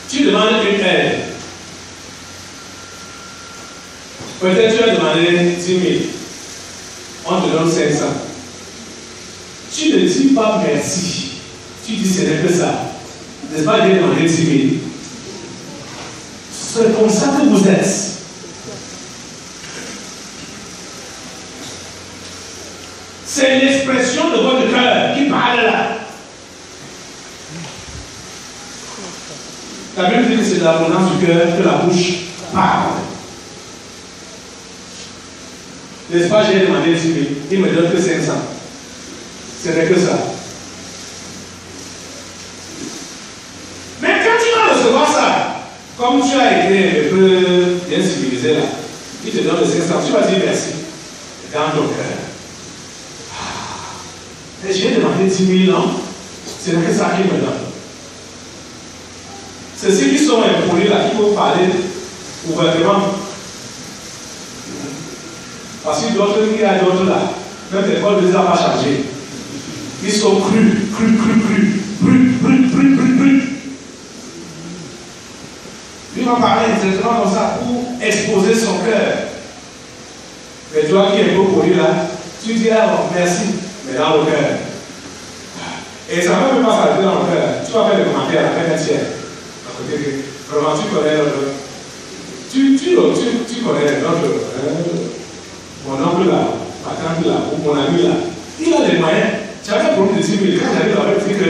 Tu demandes une aide. Peut-être tu as demandé 10 000. On te donne 500. Tu ne dis pas merci. Tu dis ce n'est que ça. N'est-ce pas, j'ai demandé 10 000. C'est comme ça que vous êtes. C'est l'expression de votre cœur qui parle là. La Bible dit que c'est de l'abondance du cœur que la bouche parle. N'est-ce pas, j'ai demandé 10 000. Il me donne que 500. Ce n'est que ça. Mais quand tu vas recevoir ça, comme tu as été un peu bien civilisé là, il te donne le 500, tu vas dire merci. Dans ton cœur. Mais j'ai demandé 10 000 ans, ce n'est que ça qu'il me donne. C'est ceux qui sont impolis là, qui peuvent parler ouvertement. Parce que d'autres, il y a d'autres là, même l'école ne les a pas changés. Ils sont crus. Il va parler exactement comme ça pour exposer son cœur. Mais toi qui es un peu poli là, tu dis alors merci, mais dans le cœur. Et ça ne peut pas s'arrêter dans le cœur. Tu vas faire des commentaires avec un tiers. Vraiment, tu connais l'autre. Tu connais l'autre. Mon oncle là, ma tante là, ou mon ami là. Il a les moyens. Tu as un problème de 10 000. Quand j'arrive là, il dit que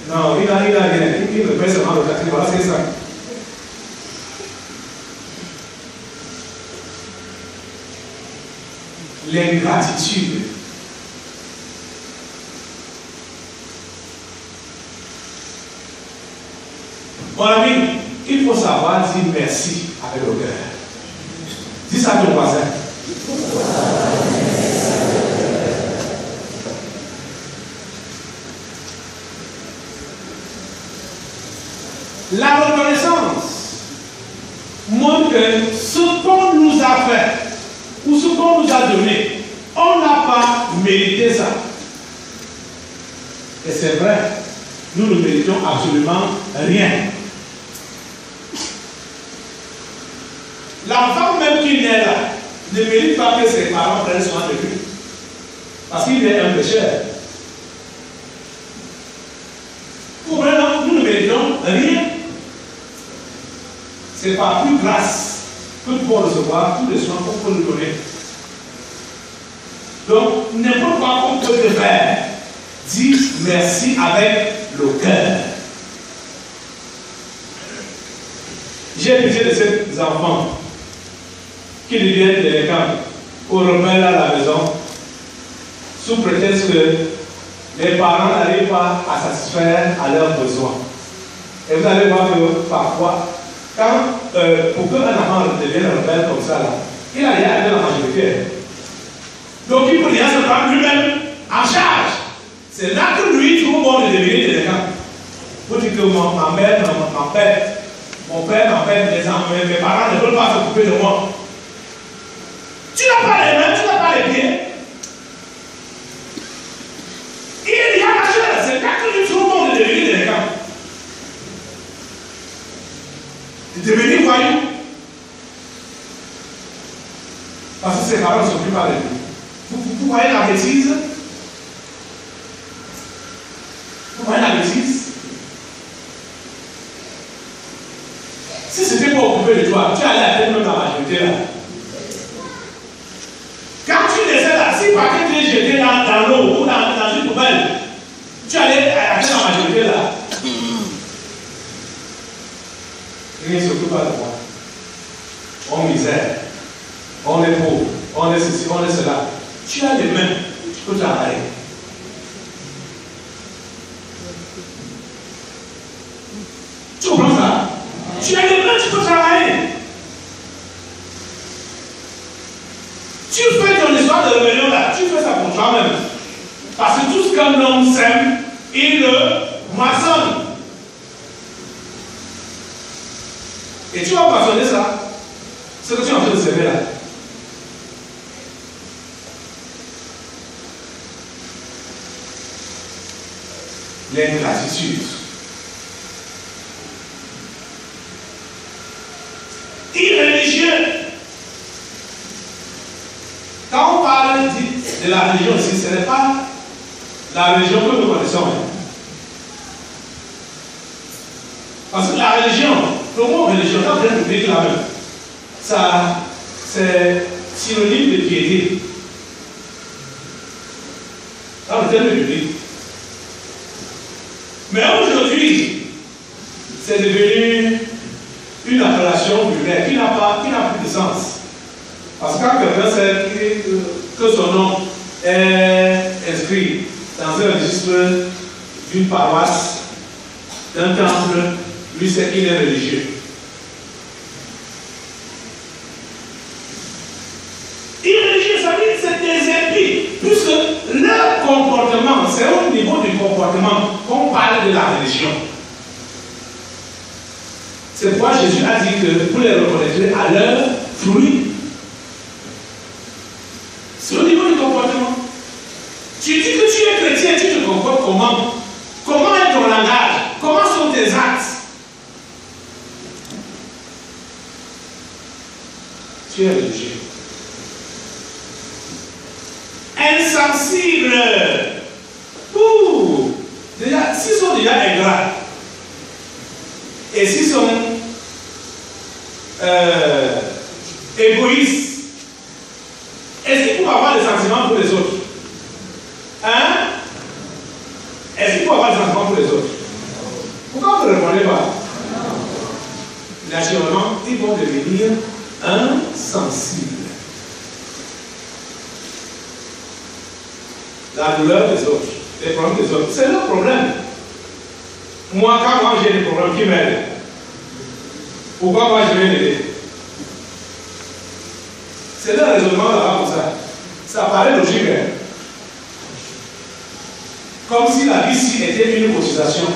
non, il a rien. Il me paie seulement le 4 000. Voilà, c'est ça. L'ingratitude. Mon ami, il faut savoir dire merci avec le cœur. Dis ça à ton voisin. La reconnaissance montre que ce qu'on nous a fait ou ce qu'on nous a donné, on n'a pas mérité ça. Et c'est vrai, nous ne méritons absolument rien. L'enfant même qui naît là ne mérite pas que ses parents prennent soin de lui. Parce qu'il est un pécheur. Pour maintenant, nous ne méritons rien. C'est par plus grâce que nous pouvons recevoir tous les soins qu'on peut nous donner. Donc, n'importe quoi qu'on peut te faire, dis merci avec le cœur. J'ai pitié de ces enfants qui deviennent délinquants ou rebelles à la maison sous prétexte que les parents n'arrivent pas à satisfaire à leurs besoins. Et vous allez voir que parfois, pour qu'un enfant devienne rebelle comme ça, là, il a rien à faire la majorité. Donc il peut rien se prendre lui-même en charge. C'est là que lui trouve bon de devenir délinquant. Vous dites que ma mère m'empêche, mon père m'empêche, mes parents ne veulent pas s'occuper de moi. Tu n'as pas les mains, tu n'as pas les pieds. Il n'y a pas de chose. C'est là que lui trouve bon de devenir délinquant. De devenir voyou. Parce que ses parents ne s'occupent pas de lui. Vous voyez la bêtise? Vous voyez la bêtise? Si c'était pour occuper de toi, tu allais atteindre même la majorité là. Quand tu laissais là, si par contre tu es jeté dans l'eau ou dans une poubelle, tu allais atteindre la majorité là. Il ne s'occupe pas de moi. On misère, on est pauvre, on est ceci, on est cela. Tu as les mains, tu peux travailler. Tu comprends ça? Tu as les mains, tu peux travailler. Tu fais ton histoire de rébellion là, tu fais ça pour toi-même. Parce que tout ce qu'un homme sème, il le moissonne. Et tu vas moissonner ça. Ce que tu es en train de semer là. L'ingratitude. la religion ici, ce n'est pas la religion que nous connaissons. Parce que la religion, le mot religion, dans le public là-même, ça, c'est synonyme de piété. Dans le terme public. Mais aujourd'hui, c'est devenu une appellation vulgaire qui n'a plus de sens. Parce que quand quelqu'un sait que son nom est inscrit dans un registre d'une paroisse, d'un temple, lui sait qu'il est religieux. Irreligieux, ça veut dire que c'est des impies, puisque leur comportement, c'est au niveau du comportement qu'on parle de la religion. C'est pourquoi Jésus a dit que vous les reconnaîtrez à leurs fruits. C'est au niveau du comportement. Tu dis que tu es chrétien, tu te comportes comment? Comment est ton langage? Comment sont tes actes? Tu es religieux. Insensible. Déjà, s'ils sont déjà ingrats, et s'ils sont égoïstes, est-ce qu'il faut avoir des sentiments pour les autres? Hein? Est-ce qu'il faut avoir des sentiments pour les autres? Pourquoi vous ne répondez pas? Naturellement, ils vont devenir insensibles. La douleur des autres, les problèmes des autres, c'est leur problème. Moi, quand j'ai des problèmes qui m'aident, pourquoi moi je vais l'aider? C'est le raisonnement là-bas comme ça. Ça paraît logique. Hein? Comme si la vie ici était une cotisation.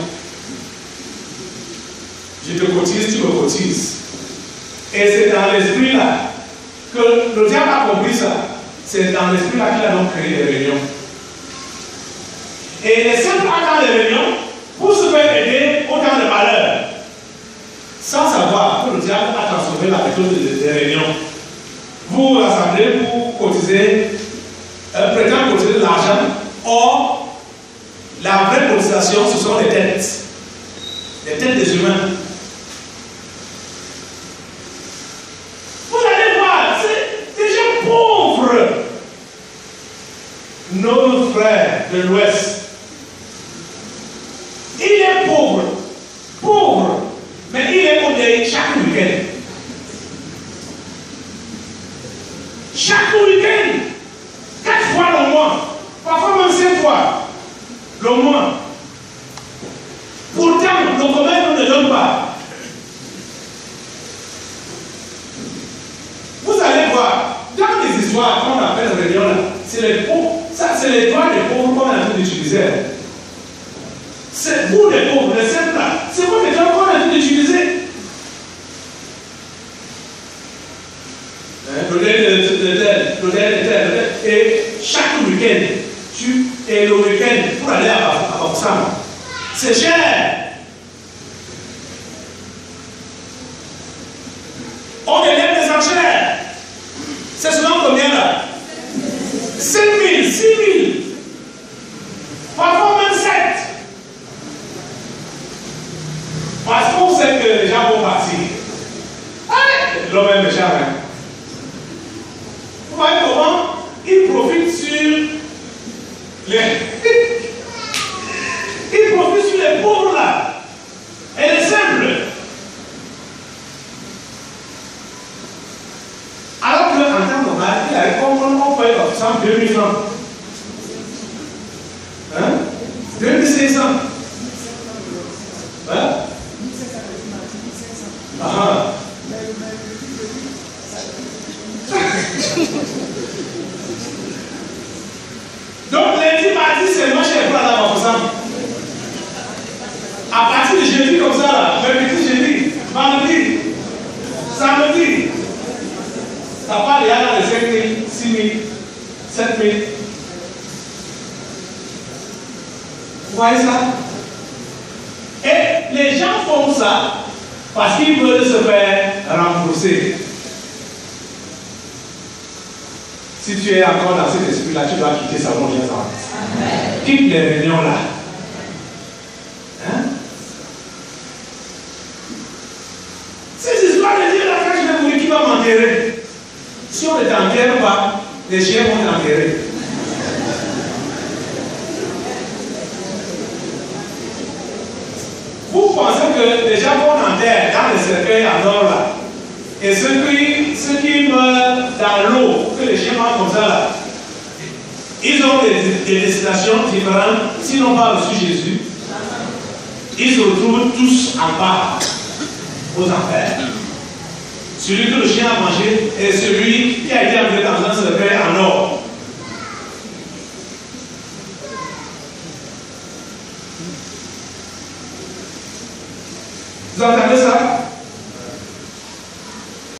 Je te cotise, tu me cotises. Et c'est dans l'esprit là que le diable a compris ça. C'est dans l'esprit là qu'il a donc créé des réunions. Et les simples attendent les réunions pour se faire aider au temps de malheur. Sans savoir que le diable a transformé la méthode des réunions. Vous vous rassemblez pour cotiser, prétendre cotiser de l'argent. Or, la vraie cotisation, ce sont les têtes. Les têtes des humains. Vous allez voir, c'est des gens pauvres. Nos frères de l'Ouest. Il est pauvre. Pauvre. Mais il est au chaque week-end. Chaque week-end, 4 fois le mois, parfois même 5 fois le mois. Pourtant, le commerce ne donne pas. Vous allez voir, dans les histoires qu'on appelle réunion là, c'est les pauvres, ça c'est les droits des pauvres qu'on est en train d'utiliser. C'est pour les pauvres, les simples là, c'est pour les gens qu'on est en train d'utiliser. Et chaque week-end, et le week-end pour aller à Bafoussam, c'est cher. On élève les enchères. C'est souvent combien là? 5 000, 6 000, parfois même 7. Parce qu'on sait que les gens vont partir. L'homme est méchant. Hein? Vous voyez comment il profite sur les. Il profite sur les pauvres là. Et les simples. Alors qu'en temps normal, il avait on paye par exemple 2 000 francs. Hein? 2 500. Hein? Ah. Donc lundi, mardi, c'est moi chez pour aller à Bafoussam. À partir de jeudi comme ça, là, mercredi, jeudi, vendredi, samedi, ça part déjà dans les 5 000, 6 000, 7 000. Vous voyez ça? Et les gens font ça parce qu'ils veulent se faire rembourser. Si tu es encore dans cet esprit-là, tu dois quitter. quitter sa confiance en Christ. Quitte les réunions là. Hein? Ces histoires de Dieu là, quand je vais mourir, qui va m'enterrer? Si on ne t'enterre pas, les chiens vont t'enterrer. Vous pensez que les gens qu'on enterre dans le cercueil en or là, et ceux qui meurent dans l'eau, que les chiens mangent comme ça là, ils ont des destinations différentes, s'ils n'ont pas reçu Jésus, ils se retrouvent tous en bas, aux enfers. Celui que le chien a mangé est celui qui a été enlevé dans un cercueil en or. Vous entendez ça?